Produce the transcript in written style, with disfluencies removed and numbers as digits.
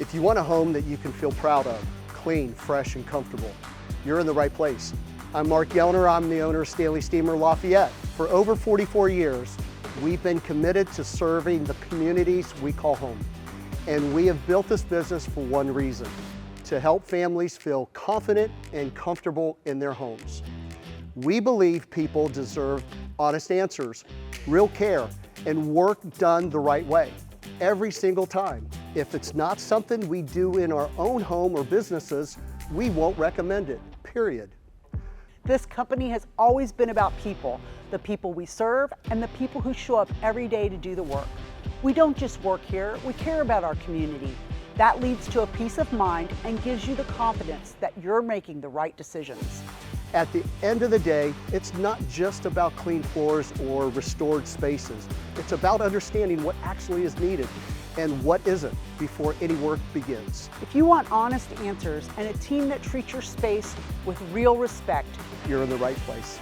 If you want a home that you can feel proud of, clean, fresh, and comfortable, you're in the right place. I'm Mark Gellner. I'm the owner of Stanley Steemer of Lafayette. For over 44 years, we've been committed to serving the communities we call home. And we have built this business for one reason: to help families feel confident and comfortable in their homes. We believe people deserve honest answers, real care, and work done the right way every single time. If it's not something we do in our own home or businesses, we won't recommend it, period. This company has always been about people, the people we serve and the people who show up every day to do the work. We don't just work here, we care about our community. That leads to a peace of mind and gives you the confidence that you're making the right decisions. At the end of the day, it's not just about clean floors or restored spaces. It's about understanding what actually is needed and what isn't before any work begins. If you want honest answers and a team that treats your space with real respect, You're in the right place.